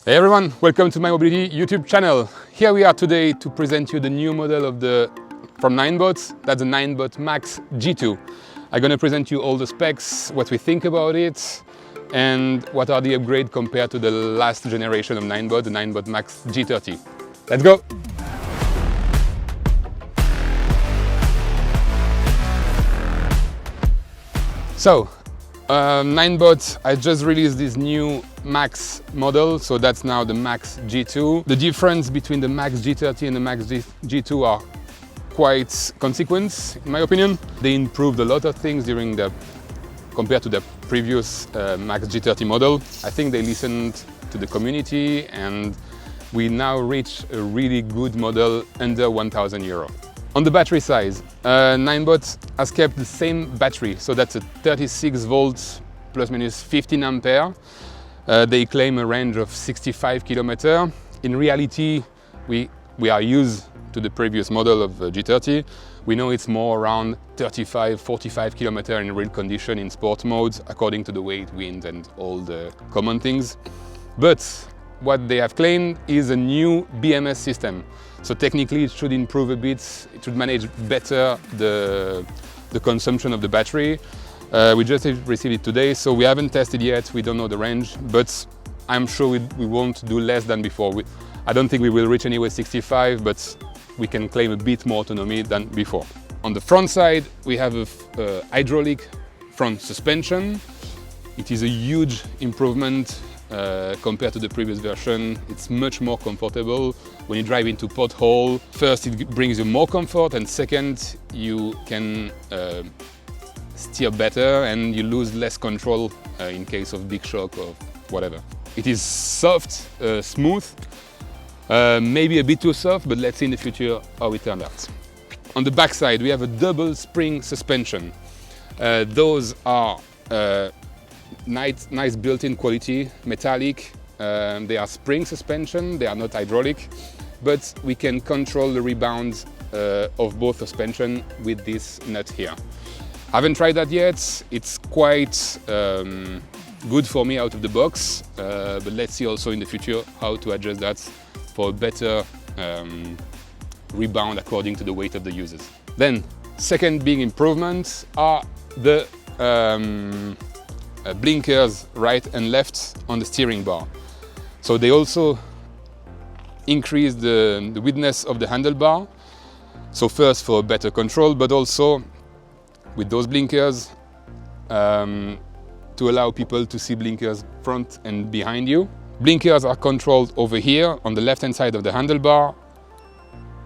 Hey everyone, welcome to my mobility YouTube channel. Here we are today to present you the new model from Ninebot. That's the Ninebot MAX G2. I'm going to present you all the specs, what we think about it, and what are the upgrades compared to the last generation of Ninebot, the Ninebot MAX G30. Let's go! So, Ninebot, I just released this new Max model, so that's now the Max G2. The difference between the Max G30 and the Max G2 are quite consequent, in my opinion. They improved a lot of things compared to the previous Max G30 model. I think they listened to the community and we now reach a really good model under 1,000 euro. On the battery size, Ninebot has kept the same battery, so that's a 36 volts plus minus 15 ampere. They claim a range of 65 kilometers. In reality, we are used to the previous model of G30. We know it's more around 35-45 kilometers in real condition in sport modes, according to the weight, wind and all the common things. But what they have claimed is a new BMS system. So technically it should improve a bit, it should manage better the consumption of the battery. We just received it today, so we haven't tested yet, we don't know the range, but I'm sure we won't do less than before. I don't think we will reach anyway 65, but we can claim a bit more autonomy than before. On the front side, we have a hydraulic front suspension. It is a huge improvement compared to the previous version. It's much more comfortable when you drive into pothole. First, it brings you more comfort, and second, you can steer better and you lose less control in case of big shock or whatever. It is soft, smooth, maybe a bit too soft, but let's see in the future how it turns out. On the back side, we have a double spring suspension. Those are nice built-in quality, metallic. They are spring suspension, they are not hydraulic, but we can control the rebound of both suspension with this nut here. I haven't tried that yet. It's quite good for me out of the box, but let's see also in the future how to adjust that for a better rebound according to the weight of the users. Then, second big improvement are the blinkers right and left on the steering bar. So they also increase the width of the handlebar. So first for better control, but also with those blinkers to allow people to see blinkers front and behind you. Blinkers are controlled over here on the left hand side of the handlebar.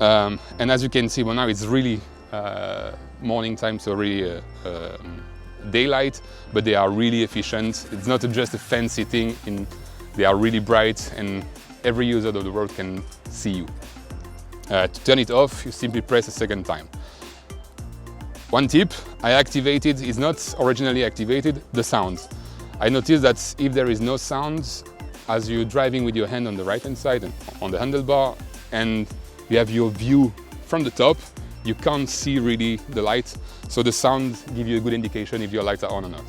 And as you can see, well, now it's really morning time, so really daylight, but they are really efficient. It's not just a fancy thing, they are really bright and every user of the world can see you. To turn it off, you simply press a second time. One tip, is not originally activated, the sound. I noticed that if there is no sound, as you're driving with your hand on the right hand side and on the handlebar, and you have your view from the top, you can't see really the light, so the sound gives you a good indication if your lights are on or not.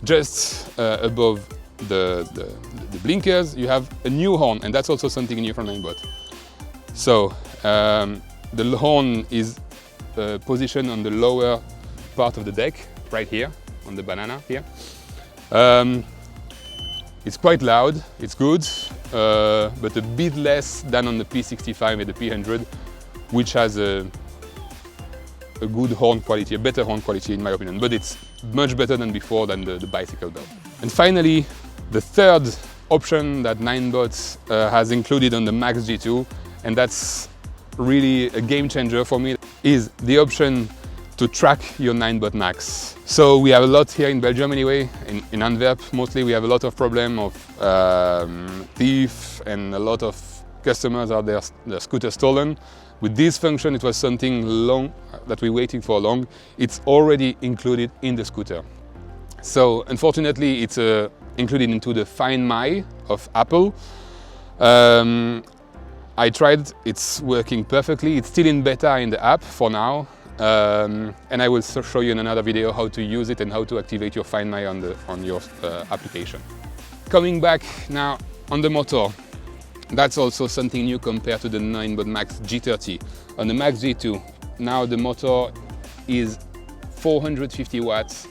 Just above the blinkers, you have a new horn, and that's also something new from Ninebot. So the horn is positioned on the lower part of the deck, right here, on the banana here. It's quite loud, it's good, but a bit less than on the P65 and the P100, which has a good horn quality, a better horn quality in my opinion, but it's much better than before than the bicycle belt. And finally, the third option that Ninebot has included on the Max G2, and that's really a game changer for me, is the option to track your Ninebot Max. So we have a lot here in Belgium anyway, in Antwerp mostly, we have a lot of problem of thieves and a lot of customers have their scooter stolen. With this function, it was something long that we waited for long. It's already included in the scooter. So unfortunately, it's included into the Find My of Apple. I tried, it's working perfectly. It's still in beta in the app for now. And I will show you in another video how to use it and how to activate your Find My on your application. Coming back now on the motor, that's also something new compared to the Ninebot MAX G30. On the MAX G2, now the motor is 450 watts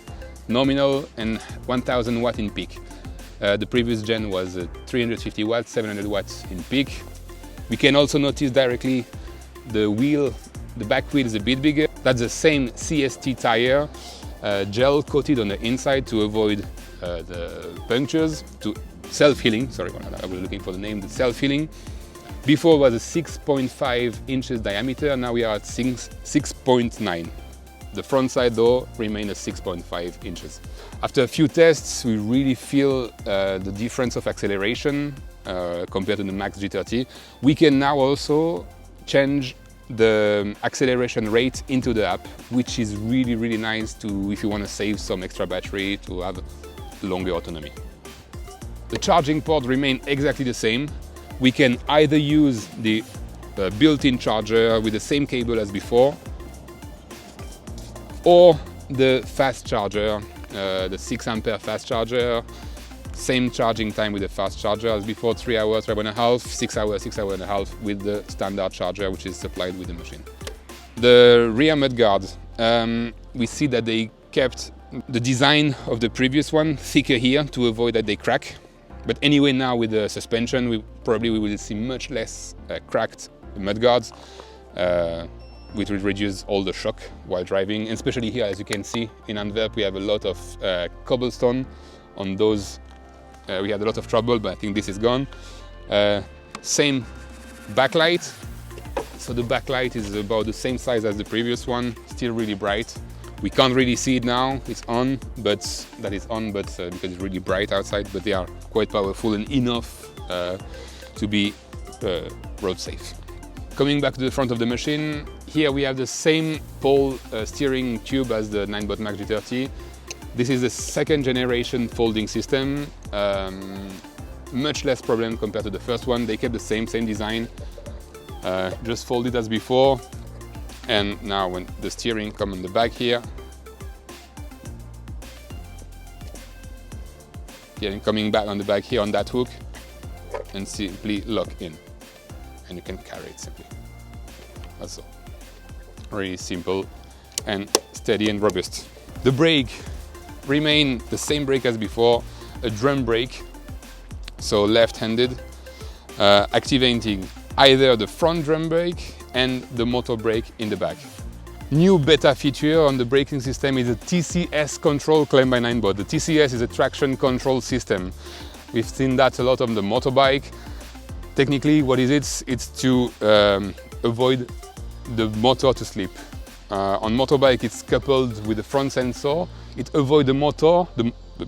nominal and 1000 watt in peak. The previous gen was 350 watts, 700 watts in peak. We can also notice directly the wheel, the back wheel is a bit bigger. That's the same CST tire, gel coated on the inside to avoid the punctures, to self-healing, sorry, I was looking for the name, the self-healing. Before was a 6.5 inches diameter, now we are at 6.9. The front side door remained at 6.5 inches. After a few tests, we really feel the difference of acceleration compared to the MAX G30. We can now also change the acceleration rate into the app, which is really, really nice to, if you want to save some extra battery, to have longer autonomy. The charging port remains exactly the same. We can either use the built-in charger with the same cable as before, or the fast charger, the 6 ampere fast charger, same charging time with the fast charger as before, 3 hours, 3.5, 6 hours, 6.5 with the standard charger which is supplied with the machine. The rear mudguards, we see that they kept the design of the previous one thicker here to avoid that they crack. But anyway, now with the suspension, we will see much less cracked mudguards, which will reduce all the shock while driving. And especially here, as you can see, in Antwerp, we have a lot of cobblestone on those. We had a lot of trouble, but I think this is gone. Same backlight. So the backlight is about the same size as the previous one, still really bright. We can't really see it now, it's on, but that is on, but because it's really bright outside, but they are quite powerful and enough to be road safe. Coming back to the front of the machine, here we have the same pole steering tube as the Ninebot MAX G30. This is the second generation folding system. Much less problem compared to the first one. They kept the same design, just folded as before. And now when the steering comes on the back here, coming back on the back here on that hook, and simply lock in. And you can carry it simply. That's all. Really simple and steady and robust. The brake remain the same brake as before, a drum brake, so left-handed, activating either the front drum brake and the motor brake in the back. New beta feature on the braking system is a TCS control claimed by Ninebot. The TCS is a traction control system. We've seen that a lot on the motorbike. Technically, what is it? It's to avoid the motor to slip. On motorbike, it's coupled with the front sensor. It avoids the motor,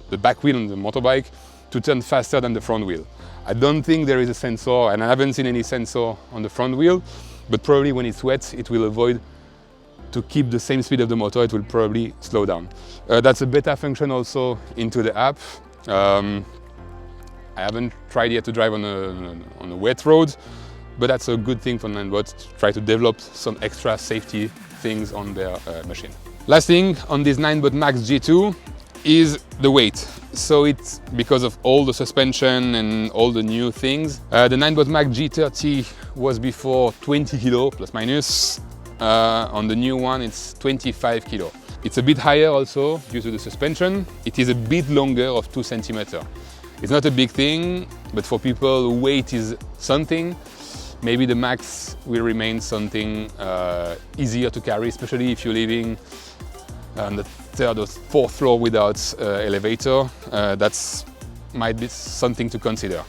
the back wheel on the motorbike, to turn faster than the front wheel. I don't think there is a sensor, and I haven't seen any sensor on the front wheel, but probably when it's wet, it will avoid to keep the same speed of the motor. It will probably slow down. That's a beta function also into the app. I haven't tried yet to drive on a wet road, but that's a good thing for Ninebot to try to develop some extra safety things on their machine. Last thing on this Ninebot MAX G2 is the weight. So it's because of all the suspension and all the new things. The Ninebot MAX G30 was before 20 kilo plus minus. On the new one, it's 25 kilo. It's a bit higher also due to the suspension. It is a bit longer of 2 centimeters. It's not a big thing, but for people, weight is something. Maybe the Max will remain something easier to carry, especially if you're living on the 3rd or 4th floor without elevator. That's might be something to consider.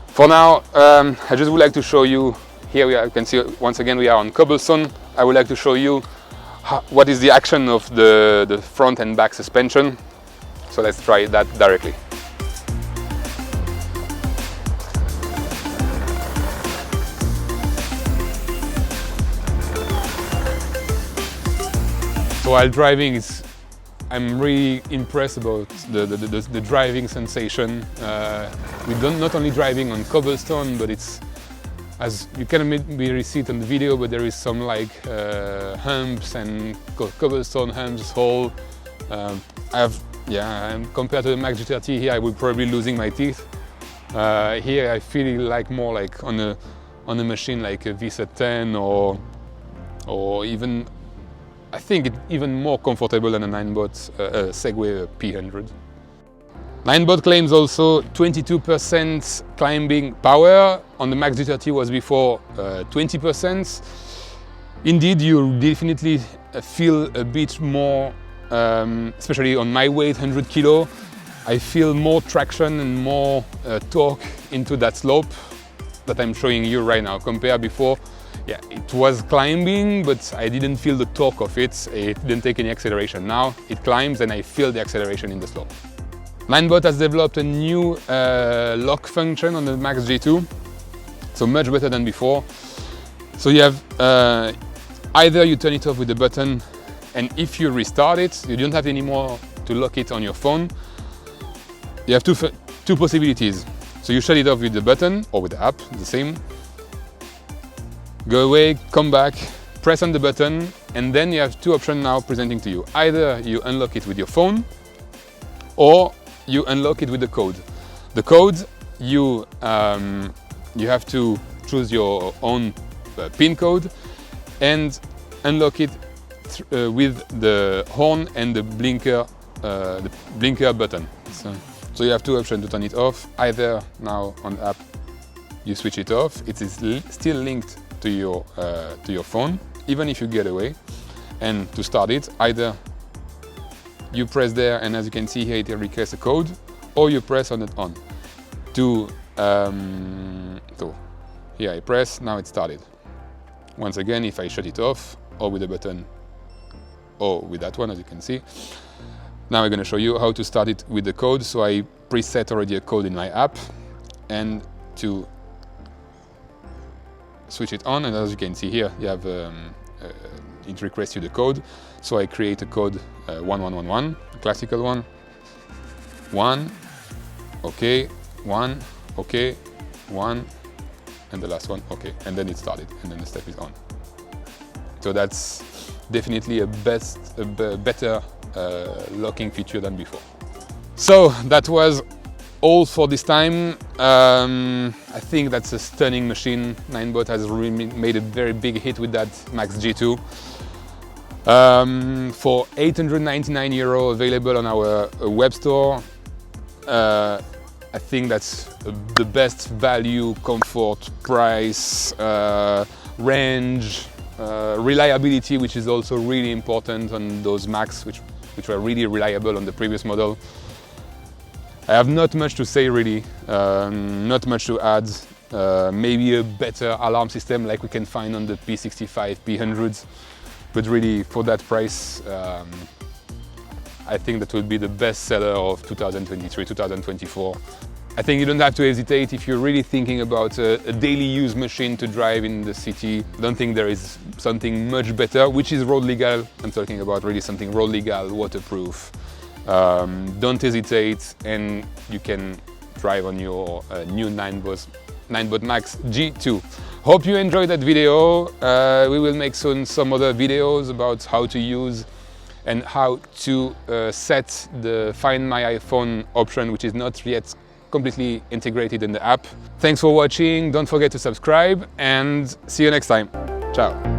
For now, I just would like to show you, here we are, you can see once again we are on cobblestone. I would like to show you what is the action of the front and back suspension. So let's try that directly. While driving, I'm really impressed about the driving sensation. We're not only driving on cobblestone, but it's, as you can maybe see it on the video, but there is some like humps and cobblestone humps, I have Yeah, and compared to the MAX G30 here, I would probably losing my teeth. Here I feel like more like on a machine like a VZ10 or even, I think it's even more comfortable than a Ninebot Segway P100. Ninebot claims also 22% climbing power. On the MAX G30 was before 20%. Indeed, you definitely feel a bit more, especially on my weight, 100 kilo, I feel more traction and more torque into that slope that I'm showing you right now. Compared before, yeah, it was climbing, but I didn't feel the torque of it. It didn't take any acceleration. Now it climbs and I feel the acceleration in the slope. Ninebot has developed a new lock function on the MAX G2, so much better than before. So you have either you turn it off with a button, and if you restart it, you don't have anymore to lock it on your phone. You have two possibilities. So you shut it off with the button or with the app, the same. Go away, come back, press on the button, and then you have two options now presenting to you. Either you unlock it with your phone, or you unlock it with the code. The code, you have to choose your own PIN code and unlock it with the horn and the blinker button. So you have two options to turn it off. Either now on the app you switch it off. It is still linked to your phone, even if you get away. And to start it, either you press there, and as you can see here, it requests a code, or you press on it on. So here I press, now it started. Once again, if I shut it off, or with the button, or with that one, as you can see. Now I'm going to show you how to start it with the code. So I preset already a code in my app, and to switch it on, and as you can see here, you have it requests you the code. So I create a code 1111, classical one. 1, okay, 1, okay, 1, and the last one, okay, and then it started, and then the step is on. So that's definitely a better locking feature than before. So that was all for this time. I think that's a stunning machine. Ninebot has really made a very big hit with that MAX G2. For €899 available on our web store. I think that's the best value, comfort, price, range, reliability, which is also really important on those Max, which were really reliable on the previous model. I have not much to say really, not much to add. Maybe a better alarm system like we can find on the P65, P100s, but really for that price, I think that will be the best seller of 2023, 2024. I think you don't have to hesitate if you're really thinking about a daily use machine to drive in the city. I don't think there is something much better, which is road legal. I'm talking about really something road legal, waterproof. Don't hesitate, and you can drive on your new Ninebot MAX G2. Hope you enjoyed that video. We will make soon some other videos about how to use and how to set the Find My iPhone option, which is not yet completely integrated in the app. Thanks for watching. Don't forget to subscribe, and see you next time. Ciao.